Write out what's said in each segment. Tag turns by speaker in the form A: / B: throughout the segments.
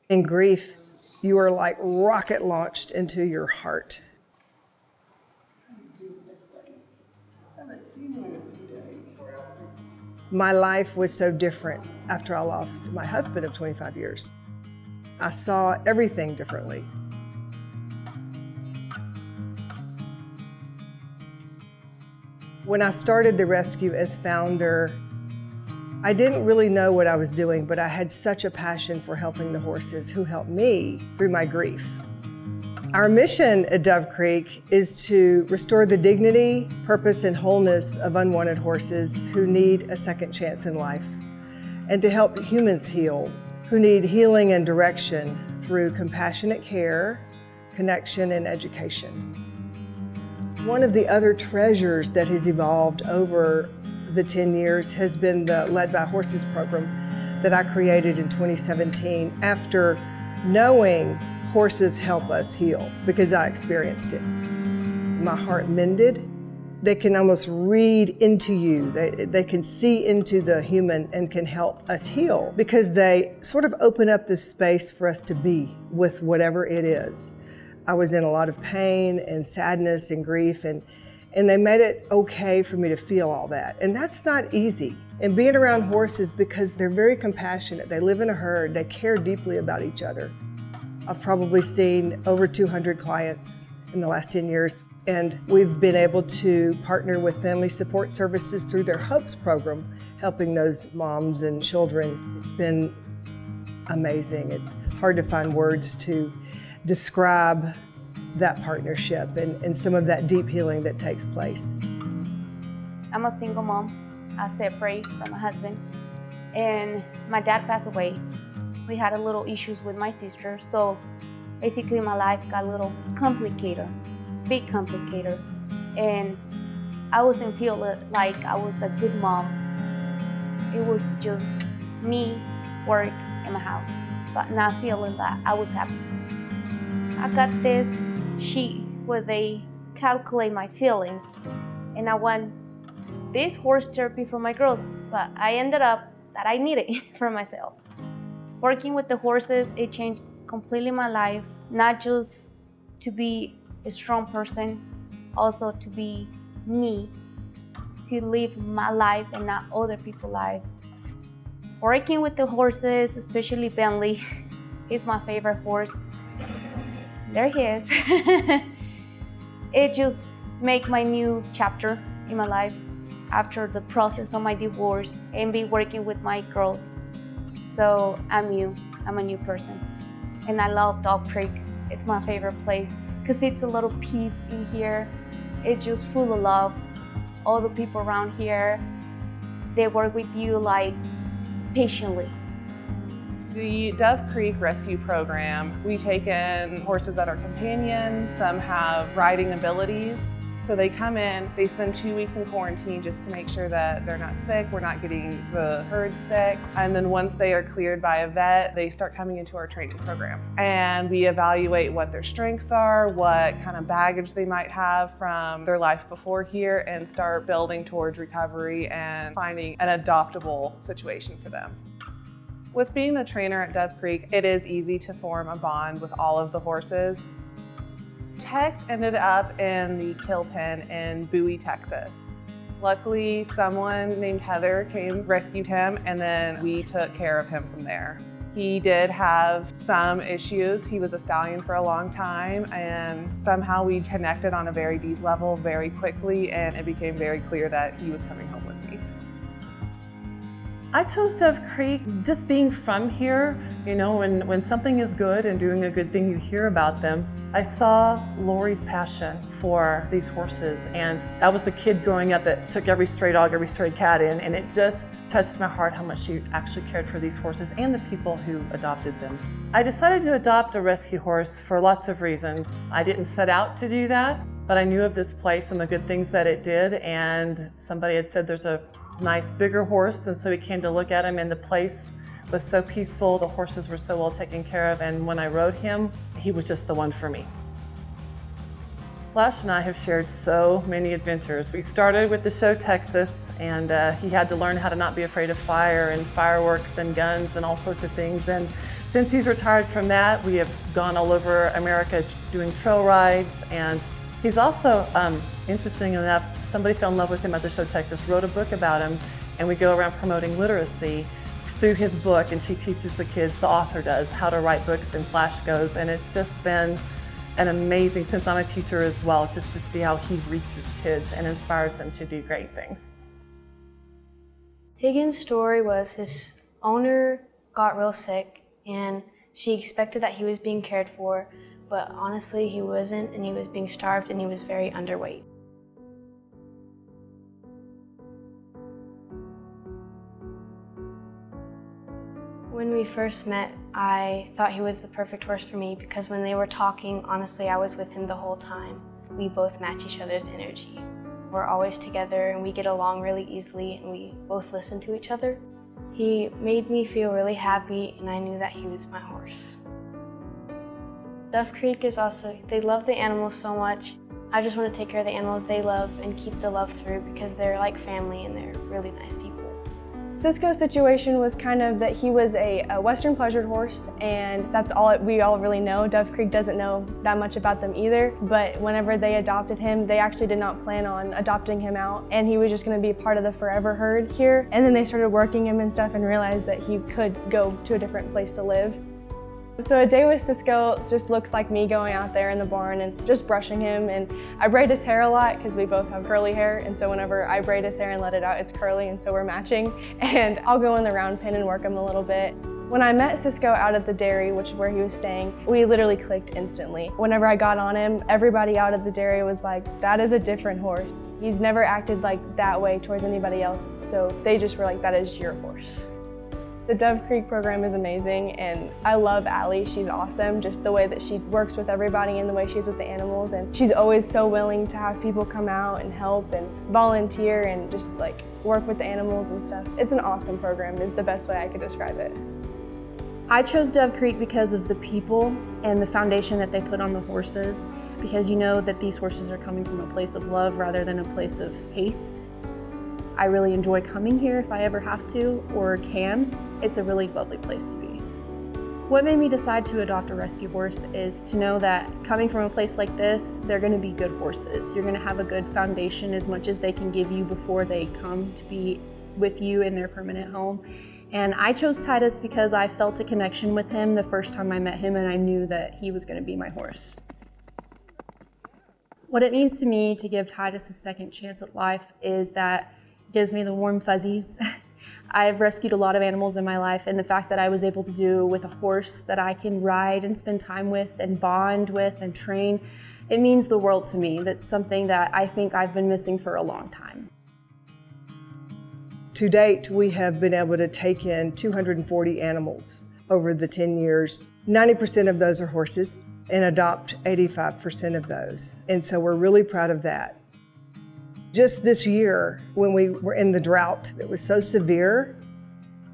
A: In grief, you are like rocket launched into your heart. My life was so different after I lost my husband of 25 years. I saw everything differently. When I started the rescue as founder, I didn't really know what I was doing, but I had such a passion for helping the horses who helped me through my grief. Our mission at Dove Creek is to restore the dignity, purpose, and wholeness of unwanted horses who need a second chance in life, and to help humans heal who need healing and direction through compassionate care, connection, and education. One of the other treasures that has evolved over the 10 years has been the Led by Horses program that I created in 2017 after knowing horses help us heal, because I experienced it. My heart mended. They can almost read into you. They can see into the human and can help us heal because they sort of open up this space for us to be with whatever it is. I was in a lot of pain and sadness and grief, and they made it okay for me to feel all that. And that's not easy. And being around horses, because they're very compassionate, they live in a herd, they care deeply about each other. I've probably seen over 200 clients in the last 10 years, and we've been able to partner with family support services through their HOPES program, helping those moms and children. It's been amazing. It's hard to find words to describe that partnership and some of that deep healing that takes place.
B: I'm a single mom. I separated from my husband, and my dad passed away. We had a little issues with my sister, so basically my life got a little complicated, big complicated, and I wasn't feeling like I was a good mom. It was just me, work, and my house, but not feeling that I was happy. I got this sheet where they calculate my feelings, and I want this horse therapy for my girls, but I ended up that I need it for myself. Working with the horses, it changed completely my life, not just to be a strong person, also to be me, to live my life and not other people's life. Working with the horses, especially Bentley, is my favorite horse. There he is. It just made my new chapter in my life after the process of my divorce and be working with my girls. So I'm a new person. And I love Dove Creek. It's my favorite place because it's a little peace in here. It's just full of love. All the people around here, they work with you like patiently.
C: The Dove Creek Rescue Program, we take in horses that are companions, some have riding abilities. So they come in, they spend 2 weeks in quarantine just to make sure that they're not sick, we're not getting the herd sick. And then once they are cleared by a vet, they start coming into our training program. And we evaluate what their strengths are, what kind of baggage they might have from their life before here, and start building towards recovery and finding an adoptable situation for them. With being the trainer at Dove Creek, it is easy to form a bond with all of the horses. Tex ended up in the kill pen in Bowie, Texas. Luckily, someone named Heather rescued him, and then we took care of him from there. He did have some issues. He was a stallion for a long time, and somehow we connected on a very deep level very quickly, and it became very clear that he was coming home with me.
D: I chose Dove Creek just being from here. You know, when something is good and doing a good thing, you hear about them. I saw Lori's passion for these horses, and I was the kid growing up that took every stray dog, every stray cat in, and it just touched my heart how much she actually cared for these horses and the people who adopted them. I decided to adopt a rescue horse for lots of reasons. I didn't set out to do that, but I knew of this place and the good things that it did, and somebody had said there's a nice bigger horse, and so we came to look at him, and the place was so peaceful, the horses were so well taken care of, and when I rode him, he was just the one for me. Flash and I have shared so many adventures. We started with the show Texas, and he had to learn how to not be afraid of fire and fireworks and guns and all sorts of things. And since he's retired from that, we have gone all over America doing trail rides. And he's also, interesting enough, somebody fell in love with him at the show Texas, wrote a book about him, and we go around promoting literacy through his book, and she teaches the kids, the author does, how to write books, and Flash goes. And it's just been an amazing, since I'm a teacher as well, just to see how he reaches kids and inspires them to do great things.
E: Higgins' story was his owner got real sick and she expected that he was being cared for, but honestly he wasn't, and he was being starved and he was very underweight. When we first met, I thought he was the perfect horse for me because when they were talking, honestly, I was with him the whole time. We both match each other's energy. We're always together and we get along really easily and we both listen to each other. He made me feel really happy and I knew that he was my horse. Dove Creek is also, they love the animals so much. I just want to take care of the animals they love and keep the love through because they're like family and they're really nice people.
F: Cisco's situation was kind of that he was a Western pleasured horse, and that's all we all really know. Dove Creek doesn't know that much about them either, but whenever they adopted him, they actually did not plan on adopting him out, and he was just going to be part of the forever herd here. And then they started working him and stuff and realized that he could go to a different place to live. So a day with Cisco just looks like me going out there in the barn and just brushing him, and I braid his hair a lot because we both have curly hair, and so whenever I braid his hair and let it out, it's curly, and so we're matching. And I'll go in the round pen and work him a little bit. When I met Cisco out at the dairy, which is where he was staying, we literally clicked instantly. Whenever I got on him, everybody out at the dairy was like, that is a different horse. He's never acted like that way towards anybody else, so they just were like, that is your horse. The Dove Creek program is amazing, and I love Allie. She's awesome, just the way that she works with everybody and the way she's with the animals, and she's always so willing to have people come out and help and volunteer and just like work with the animals and stuff. It's an awesome program is the best way I could describe it.
G: I chose Dove Creek because of the people and the foundation that they put on the horses, because you know that these horses are coming from a place of love rather than a place of haste. I really enjoy coming here if I ever have to or can. It's a really lovely place to be. What made me decide to adopt a rescue horse is to know that coming from a place like this, they're going to be good horses. You're going to have a good foundation as much as they can give you before they come to be with you in their permanent home. And I chose Titus because I felt a connection with him the first time I met him, and I knew that he was going to be my horse. What it means to me to give Titus a second chance at life is that it gives me the warm fuzzies. I've rescued a lot of animals in my life, and the fact that I was able to do with a horse that I can ride and spend time with and bond with and train, it means the world to me. That's something that I think I've been missing for a long time.
A: To date, we have been able to take in 240 animals over the 10 years. 90% of those are horses and adopt 85% of those. And so we're really proud of that. Just this year, when we were in the drought, it was so severe.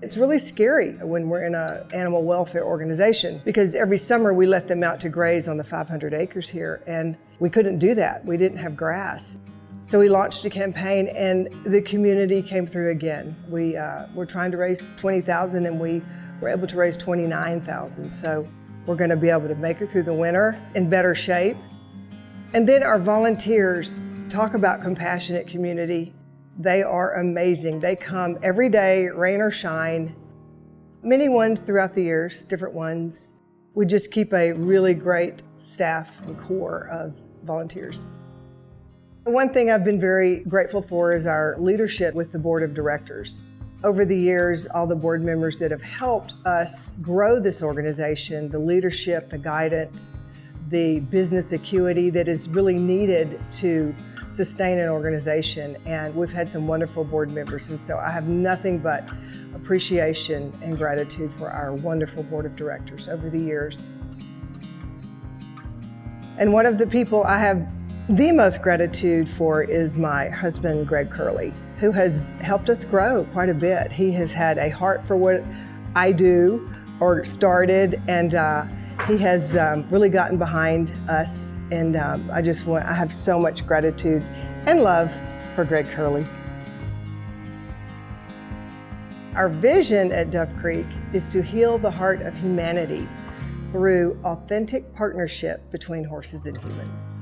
A: It's really scary when we're in an animal welfare organization because every summer we let them out to graze on the 500 acres here, and we couldn't do that. We didn't have grass. So we launched a campaign and the community came through again. We were trying to raise $20,000 and we were able to raise $29,000. So we're gonna be able to make it through the winter in better shape. And then our volunteers, talk about compassionate community. They are amazing. They come every day, rain or shine. Many ones throughout the years, different ones. We just keep a really great staff and core of volunteers. One thing I've been very grateful for is our leadership with the board of directors. Over the years, all the board members that have helped us grow this organization, the leadership, the guidance, the business acuity that is really needed to sustain an organization. And we've had some wonderful board members. And so I have nothing but appreciation and gratitude for our wonderful board of directors over the years. And one of the people I have the most gratitude for is my husband, Greg Curley, who has helped us grow quite a bit. He has had a heart for what I do or started, and He has really gotten behind us, and I have so much gratitude and love for Greg Curley. Our vision at Dove Creek is to heal the heart of humanity through authentic partnership between horses and humans.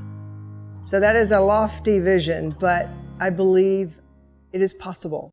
A: So that is a lofty vision, but I believe it is possible.